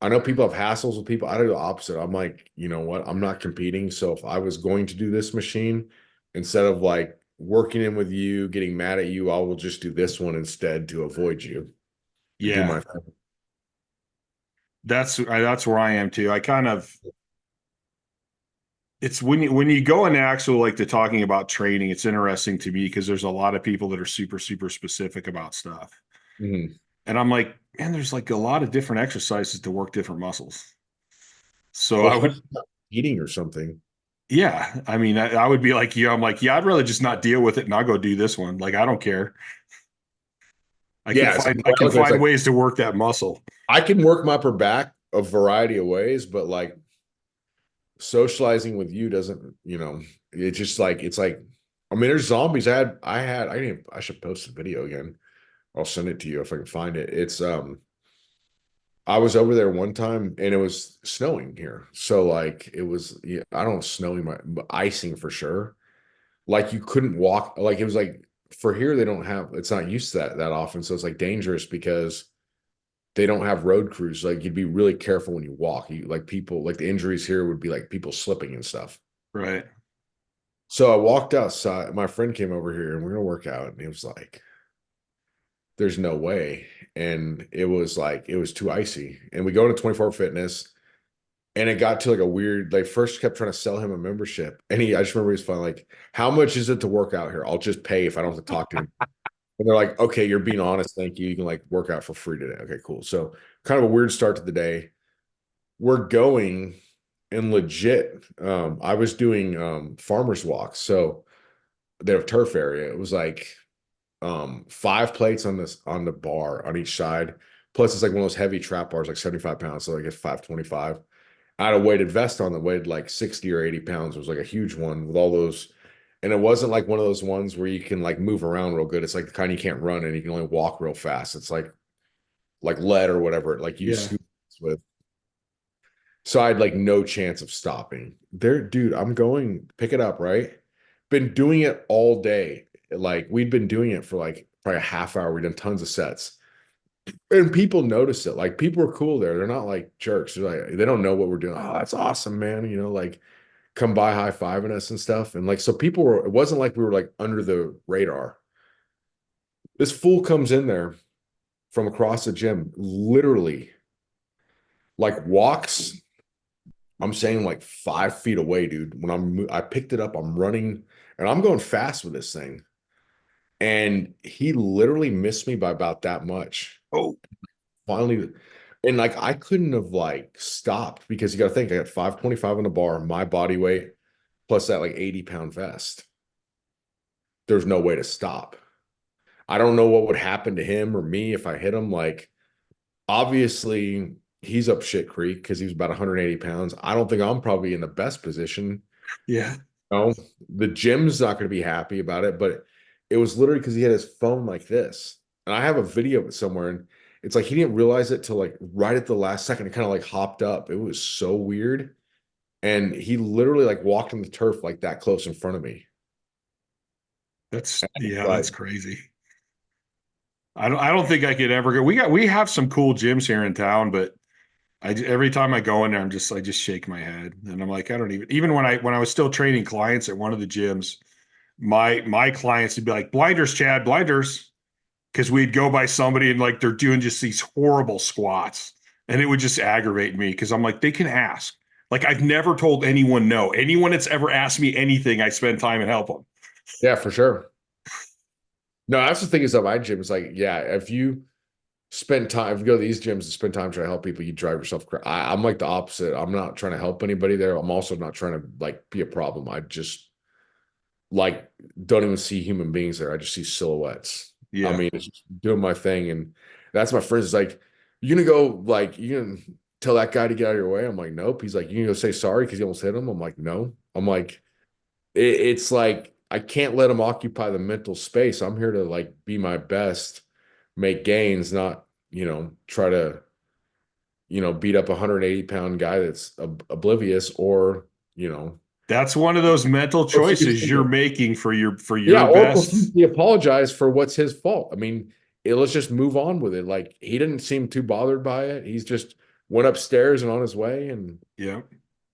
I know people have hassles with people. I do the opposite. I'm like, you know what? I'm not competing. So if I was going to do this machine, instead of like working in with you, getting mad at you, I will just do this one instead to avoid you. Yeah. Do my thing. That's where I am too. I kind of it's when you go into actual like the talking about training, it's interesting to me because there's a lot of people that are super, super specific about stuff. Mhm. And I'm like, man, there's like a lot of different exercises to work different muscles. So Well, I would, eating or something. yeah. I mean, I would be like, yeah, I'm like, yeah, I'd rather just not deal with it and I'll go do this one. Like, I don't care. Yeah, so I can it's find like ways to work that muscle. I can work my upper back a variety of ways, but like socializing with you doesn't, it's just like it's like I mean, there's zombies. I should post a video again. I'll send it to you if I can find it. It's I was over there one time and it was snowing here. So like it was yeah, I don't know, snowing but icing for sure. Like you couldn't walk, like it was like for here they don't have it's not used to that often. So it's like dangerous because they don't have road crews. Like you'd be really careful when you walk. You like people like the injuries here would be like people slipping and stuff. Right. So I walked outside. My friend came over here and we're gonna work out, and he was like, "There's no way." And it was like it was too icy. And we go to 24 Fitness, and it got to like a weird. They first kept trying to sell him a membership, and I just remember he was fine. Like, how much is it to work out here? I'll just pay if I don't have to talk to him. And they're like, "Okay, you're being honest. Thank you. You can like work out for free today." Okay, cool. So kind of a weird start to the day. We're going and legit. I was doing farmers walks, so their turf area. It was like 5 plates on the bar on each side. Plus, it's like one of those heavy trap bars, like 75 pounds. So I guess 525. I had a weighted vest on that weighed like 60 or 80 pounds. It was like a huge one with all those. And it wasn't like one of those ones where you can like move around real good. It's like the kind you can't run and you can only walk real fast. It's like lead or whatever. Like you Yeah. scoop with. So I had like no chance of stopping. There, dude, I'm going pick it up, right? Been doing it all day. Like we'd been doing it for like probably a half hour. We've done tons of sets. And people notice it. Like people are cool there. They're not like jerks. They're like, they don't know what we're doing. Oh, that's awesome, man. Like come by high-fiving us and stuff. And like so people were, it wasn't like we were like under the radar. This fool comes in there from across the gym, literally like walks. I'm saying like 5 feet away, dude. When I picked it up, I'm running and I'm going fast with this thing. And he literally missed me by about that much. Oh, Finally, and like I couldn't have like stopped because you got to think I got 525 on the bar, my body weight, plus that like 80-pound vest. There's no way to stop. I don't know what would happen to him or me if I hit him. Like, obviously, he's up shit creek because he was about 180 pounds. I don't think I'm probably in the best position. yeah. No, the gym's not going to be happy about it, but it was literally because he had his phone like this. And I have a video of it somewhere, and it's like he didn't realize it till like right at the last second. It kind of like hopped up. It was so weird. And he literally like walked on the turf like that close in front of me. That's Like, crazy. I don't think I could ever go. We have some cool gyms here in town, but every time I go in there, I just shake my head and I'm like, I don't even when I was still training clients at one of the gyms, my clients would be like, blinders, Chad, blinders. Because we'd go by somebody and like they're doing just these horrible squats. And it would just aggravate me because I'm like, they can ask. Like I've never told anyone no. Anyone that's ever asked me anything, I spend time and help them. yeah, for sure. No, that's the thing is at my gym. It's like, yeah, if you spend time, if you go to these gyms and spend time trying to help people, you drive yourself crazy. I'm like the opposite. I'm not trying to help anybody there. I'm also not trying to like be a problem. I just like don't even see human beings there. I just see silhouettes. I Yeah. mean, it's just doing my thing. And that's my friends. It's like, you gonna go like you gonna tell that guy to get out of your way? I'm like, nope. He's like, you gonna go say sorry because you almost hit him? I'm like, no. I'm like, it's like I can't let him occupy the mental space. I'm here to like be my best, make gains, not, try to, beat up a 180-pound guy that's oblivious or, That's one of those mental choices you're profusely- making for yeah, your or best. profusely apologize for what's his fault. I mean, let's just move on with it. Like he didn't seem too bothered by it. He's just went upstairs and on his way, and Yeah.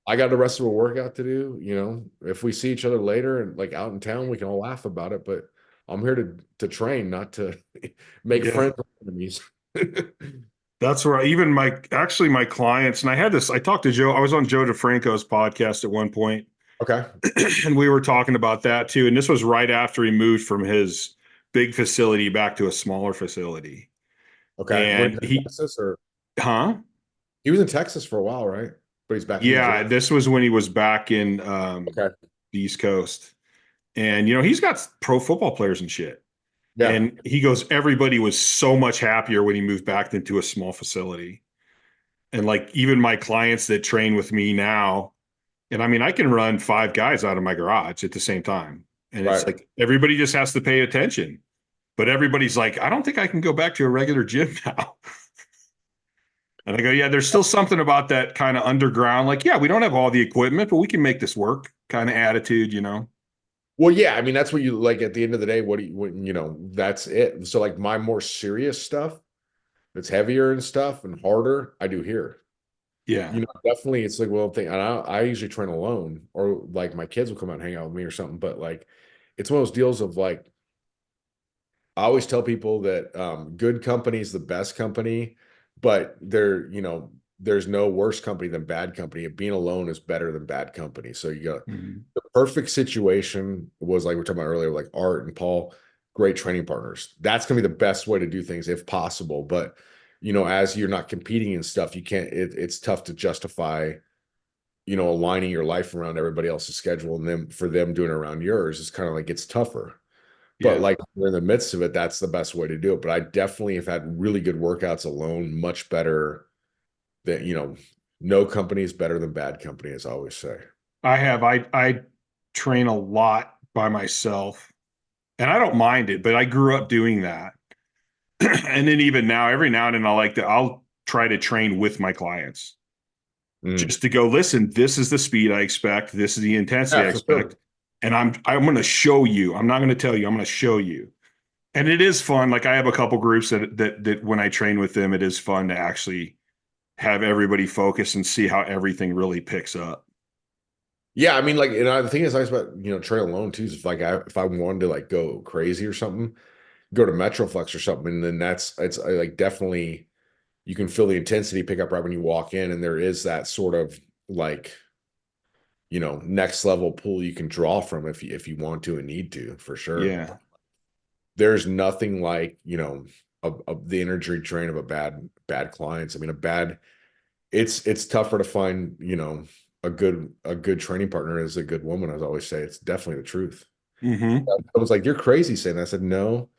I got the rest of a workout to do. If we see each other later and like out in town, we can all laugh about it. But I'm here to train, not to make Yeah. friends with enemies. That's where even my clients, and I talked to Joe, I was on Joe DeFranco's podcast at one point, Okay. and we were talking about that too. And this was right after he moved from his big facility back to a smaller facility. Okay. Went And to Texas or huh? he was in Texas for a while, right? But he's back in New Yeah, Jersey. this was when he was back in Okay. the East Coast. And he's got pro football players and shit. Yeah. And he goes, everybody was so much happier when he moved back into a small facility. And like even my clients that train with me now, and I mean, I can run 5 guys out of my garage at the same time. And it's Right. like everybody just has to pay attention. But everybody's like, I don't think I can go back to a regular gym now. And I go, yeah, there's still something about that kind of underground, like, yeah, we don't have all the equipment, but we can make this work kind of attitude, you know? Well, yeah, I mean, that's what you like at the end of the day. What do you, you know, that's it. So, like, my more serious stuff that's heavier and stuff and harder, I do here. Yeah. You know, definitely it's like, well, thing, and I usually train alone or like my kids will come out and hang out with me or something. But like, it's one of those deals of like, I always tell people that good company is the best company, but there's no worse company than bad company. Being alone is better than bad company. So you got Mm-hmm. the perfect situation was like we are talking about earlier, like Art and Paul, great training partners. That's gonna be the best way to do things if possible. But as you're not competing and stuff, you can't. It's tough to justify, aligning your life around everybody else's schedule and then for them doing it around yours. It's kind of like it's tougher. But Yeah. like we're in the midst of it, that's the best way to do it. But I definitely have had really good workouts alone, much better than, no company is better than bad company, as I always say. I train a lot by myself and I don't mind it, but I grew up doing that. And then even now, every now and then I'll try to train with my clients Mm. just to go, listen, this is the speed I expect. This is the intensity Yeah, I for sure. expect. And I'm going to show you. I'm not going to tell you. I'm going to show you. And it is fun. Like I have a couple groups that when I train with them, it is fun to actually have everybody focus and see how everything really picks up. Yeah, I mean, like, the thing is nice about train alone too is if I wanted to like go crazy or something, go to Metroflex or something, and then it's like definitely you can feel the intensity pick up right when you walk in, and there is that sort of like next level pool you can draw from if you want to and need to for sure. Yeah. There's nothing like of the energy drain of a bad clients. I mean, it's tougher to find a good training partner as a good woman. As I always say, it's definitely the truth. Mm-hmm. I was like, you're crazy saying that. I said, no,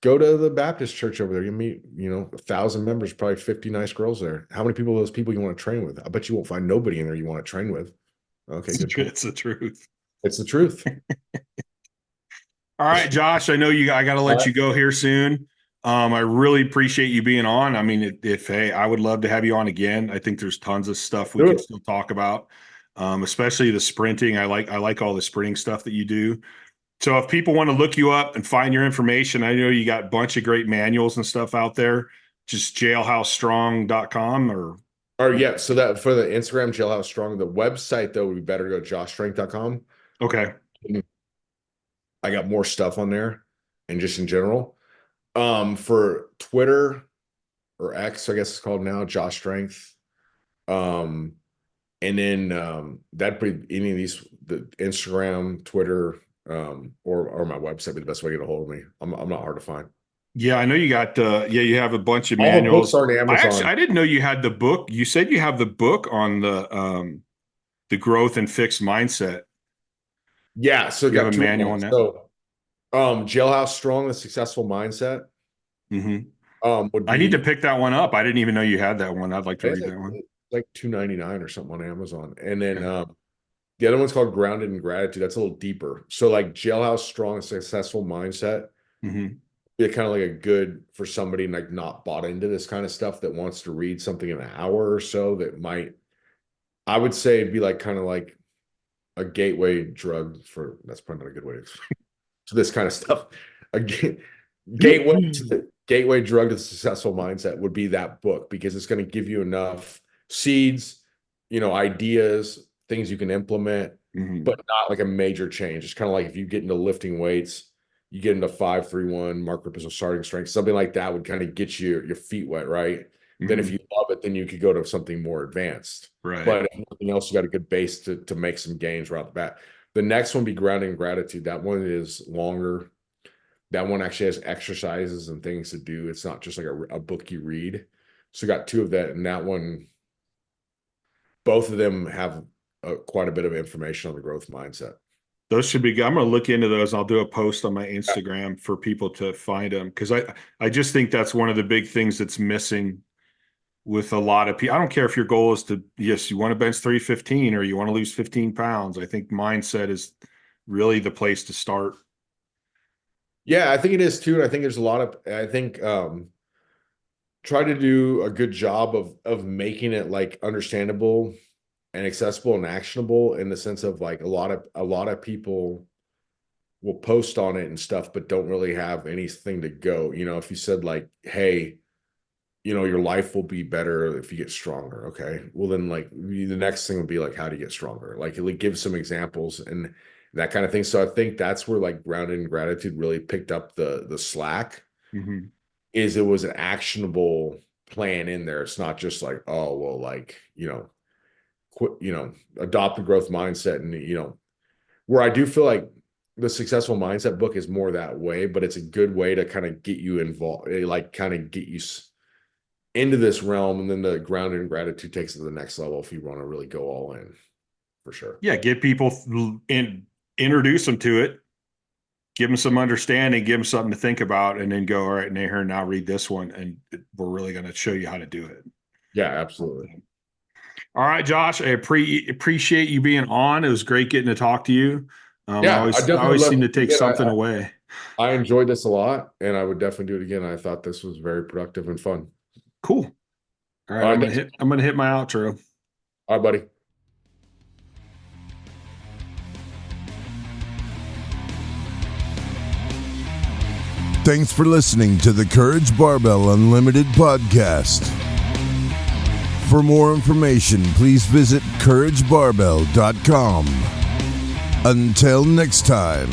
go to the Baptist church over there. You meet 1,000 members, probably 50 nice girls there. How many people of those people you want to train with? I bet you won't find nobody in there you want to train with. Okay, good to know. It's the truth. It's the truth. All right, Josh, I know I got to All let right. you go here soon. I really appreciate you being on. I mean, hey, I would love to have you on again. I think there's tons of stuff we Do can it. still talk about, especially the sprinting. I like all the sprinting stuff that you do. So if people want to look you up and find your information, I know you got a bunch of great manuals and stuff out there. Just jailhousestrong.com or Or yeah, so that for the Instagram Jailhouse Strong, the website though would be better to go joshstrength.com. okay. I got more stuff on there and just in general. For Twitter or X, I guess it's called now, Josh Strength. Um, and then that'd be any of these, the Instagram, Twitter, or my website be the best way to get a hold of me. I'm not hard to find. Yeah, I know you got you have a bunch of All the books manuals. are on Amazon. I didn't know you had the book. You said you have the book on the growth and fixed mindset. Yeah, so You have got a two of manual them. on that? So Jailhouse Strong, the successful mindset, Mm-hmm. would I need to be pick that one up. I didn't even know you had that one. I'd like to it's read like that one. it's like $2.99 or something on Amazon. And then Okay. the other one's called Grounded in Gratitude. That's a little deeper. So like Jailhouse Strong, successful mindset, Mm-hmm. be kind of like a good for somebody like not bought into this kind of stuff that wants to read something in an hour or so that might, I would say it'd be like kind of like a gateway drug for that's probably not a good way to this kind of stuff. A gateway drug to the successful mindset would be that book because it's going to give you enough seeds, ideas, things you can implement, Mm-hmm. but not like a major change. It's kind of like if you get into lifting weights, you get into 5-3-1, Mark Ripples of starting strength, something like that would kind of get your feet wet, right? Then if Mm-hmm. you love it, then you could go to something more advanced. Right. But if nothing else, you got a good base to make some gains right off the bat. The next one be grounding in gratitude. That one is longer. That one actually has exercises and things to do. It's not just like a book you read. So got two of that, and that one, both of them have quite a bit of information on the growth mindset. Those should be good. I'm going to look into those. I'll do a post on my Instagram for people to find them, because I just think that's one of the big things that's missing with a lot of people. I don't care if your goal is to, yes, you want to bench 315 or you want to lose 15 pounds. I think mindset is really the place to start. Yeah, I think it is too. And I think there's I think try to do a good job of making it like understandable and accessible and actionable, in the sense of like a lot of people will post on it and stuff, but don't really have anything to go. If you said like, hey, your life will be better if you get stronger. Okay. Well, then like the next thing would be like, how do you get stronger? Like give some examples and that kind of thing. So I think that's where like Grounded in Gratitude really picked up the slack. Mm-hmm. Is it was an actionable plan in there. It's not just like, oh, well, like, quit, adopt the growth mindset. And, where I do feel like the Successful Mindset book is more that way, but it's a good way to kind of get you involved, like kind of get you into this realm. And then the Grounded in Gratitude takes it to the next level if you want to really go all in, for sure. Yeah. Get people introduce them to it, give them some understanding, give them something to think about, and then go, all right, Naher, now read this one, and we're really going to show you how to do it. Yeah, absolutely. All right, Josh, I appreciate you being on. It was great getting to talk to you. I always seem to take something away. I enjoyed this a lot, and I would definitely do it again. I thought this was very productive and fun. Cool. All right, I'm gonna hit my outro. All right, buddy. Thanks for listening to the Courage Barbell Unlimited podcast. For more information, please visit couragebarbell.com. Until next time.